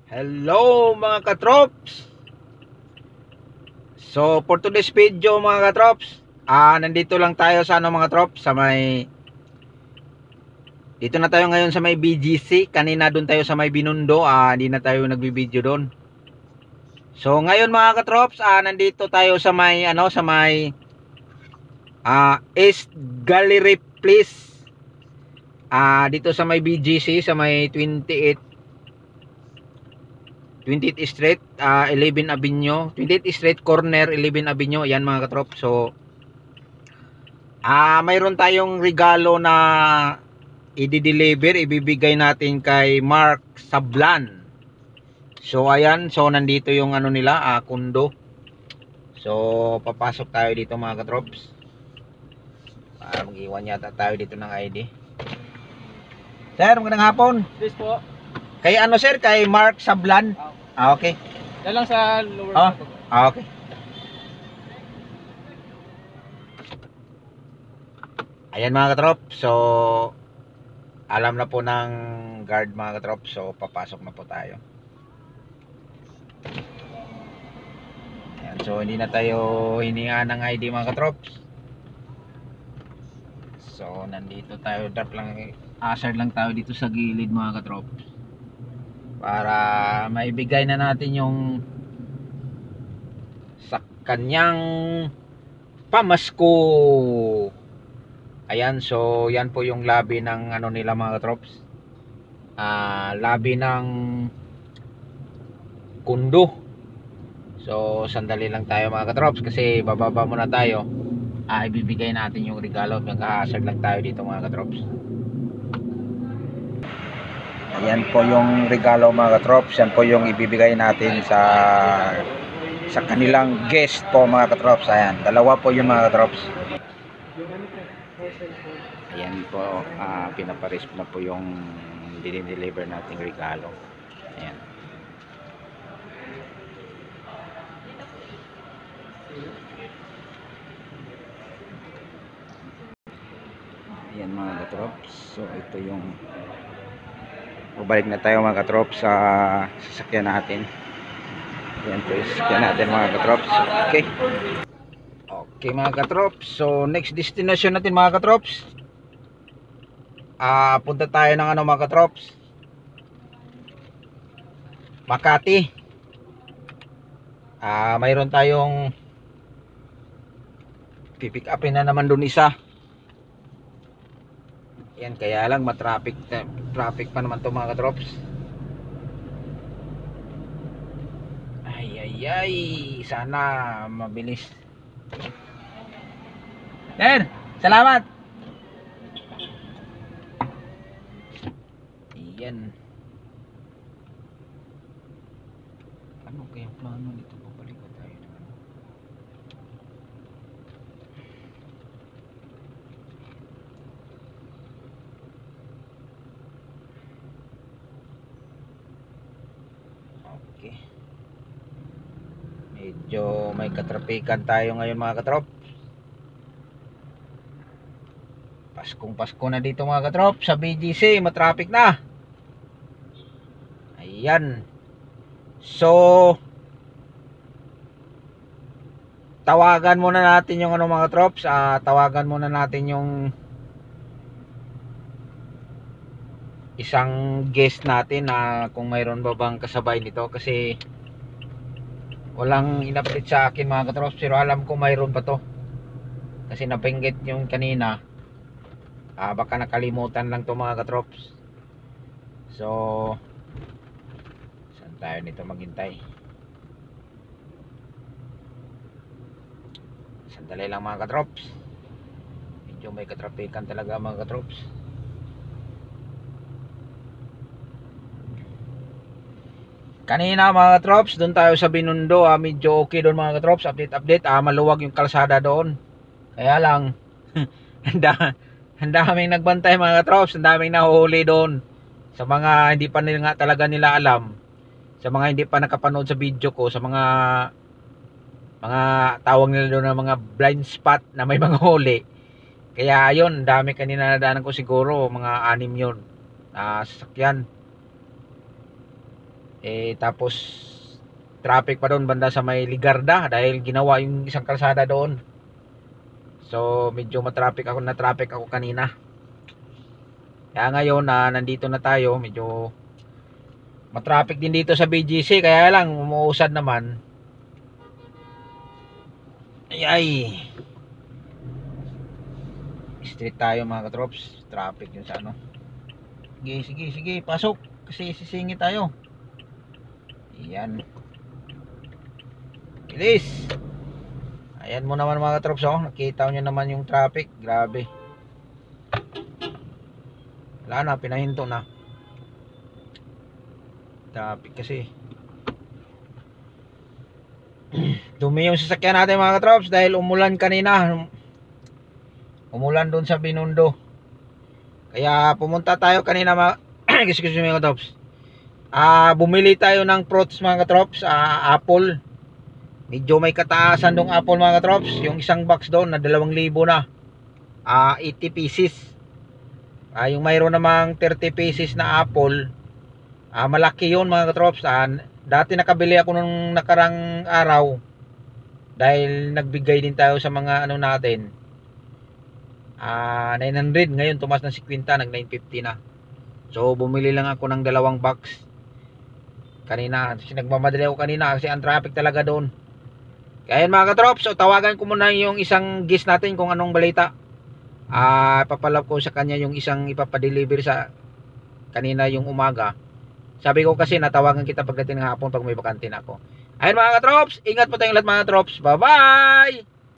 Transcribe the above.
Hello mga katrops. So for today's video mga katrops, nandito lang tayo sa mga trops sa may dito na tayo ngayon sa may BGC. Kanina doon tayo sa may Binondo, hindi na tayo nagbibideo doon. So ngayon mga katrops, nandito tayo sa may sa may East Gallery Place. Dito sa may BGC sa may 28th Street, 11 Avenue, 28th Street corner, 11 Avenue. Yan mga katrop. So mayroon tayong regalo na i-deliver, ibibigay natin kay Mark Sablan. So ayan, so nandito yung nila, kundo. So papasok tayo dito mga katrops. Mag-iwan yata tayo dito ng ID. Sir, magandang hapon. Please po. Kay sir, kay Mark Sablan. Okay. Yan lang sa lower. Okay. Ayan mga katrop. So alam na po ng guard mga katrop. So papasok na po tayo. Ayan, so hindi na tayo hininga ng ID mga katrop. So nandito tayo, drop lang, asar lang tayo dito sa gilid mga katrop, para maibigay na natin yung sa kanyang pamasko. Ayan, so yan po yung lobby ng nila mga katrops. Lobby ng kundo. So sandali lang tayo mga katrops kasi bababa muna tayo. Ibibigay natin yung regalo. Magkahasag lang tayo dito mga katrops. Ayan po yung regalo mga katrops. Yan po yung ibibigay natin sa kanilang guest po mga katrops. Ayan, dalawa po yung mga katrops. Ayan po, pinaparis na po yung dinideliver nating regalo. Ayan. Ayan mga katrops. So ito yung, balik na tayo mga katrops sa sasakyan natin. Yan po yung sasakyan natin mga katrops. Okay. Okay mga katrops. So next destination natin mga katrops, punta tayo ng mga katrops, Makati. Mayroon tayong pipick upin na naman dun isa. Yan, kaya lang traffic pa naman to mga katrops. Ay, sana mabilis. Sir, salamat. Yan. Ano kaya plano nito? Babalik pa tayo ng Okay. Medyo may katrapikan tayo ngayon mga katrop. Pasko na dito mga katrop. Sa BGC matraffic na. Ayan. So tawagan muna natin yung mga trops. Tawagan muna natin yung isang guest natin na kung mayroon ba bang kasabay nito, kasi walang in-update sa akin mga katrops, pero alam ko mayroon pa to kasi napinggit yung kanina. Baka nakalimutan lang to mga katrops. So saan tayo nito maghintay? Sandali lang mga katrops. Medyo may katrapikan talaga mga katrops. Kanina mga katrops, doon tayo sa Binondo, medyo okay doon mga katrops. Update, maluwag yung kalsada doon. Kaya lang ang daming nagbantay mga katrops, ang daming nahuhuli doon. Sa mga hindi pa nila talaga nila alam, sa mga hindi pa nakapanood sa video ko, sa mga tawag nila doon na mga blind spot na may mga huli. Kaya ayun, dami kanina nadaanan ko, siguro mga 6 yun sasakyan. Tapos traffic pa doon banda sa may Ligarda dahil ginawa yung isang kalsada doon. So medyo na-traffic ako kanina. Kaya ngayon na nandito na tayo, medyo matraffic din dito sa BGC, kaya lang umuusad naman. Ay. Street tayo mga katrops, traffic yun sa ano. Sige, pasok kasi sisingit tayo. Ayan. Bilis. Ayan mo naman mga katrops, oh. Nakita nyo naman yung traffic, grabe. Wala na, pinahinto na. Traffic kasi. Dumi yung sasakyan natin mga katrops dahil umulan kanina. Umulan doon sa Binondo. Kaya pumunta tayo kanina mga excuse me mga katrops. Bumili tayo ng fruits mga katrops, apple. Medyo may kataasan dong apple mga katrops. Yung isang box doon na 2,000 na. 80 pieces. Yung mayroon namang 30 pieces na apple. Malaki yun mga katrops. Dati nakabili ako nung nakarang araw. Dahil nagbigay din tayo sa mga ano natin. 900. Ngayon tumas ng 50, nag 950 na. So bumili lang ako ng 2 box kanina. Nagmamadali ako kanina kasi ang traffic talaga doon. Kaya mga katrops, so tawagan ko muna yung isang guest natin kung anong balita. Papalap ko sa kanya yung isang ipapadeliver sa kanina yung umaga. Sabi ko kasi natawagan kita pagdating ng hapon pag may bakante na ako. Ayun mga katrops, ingat po tayong lahat mga katrops. Bye bye!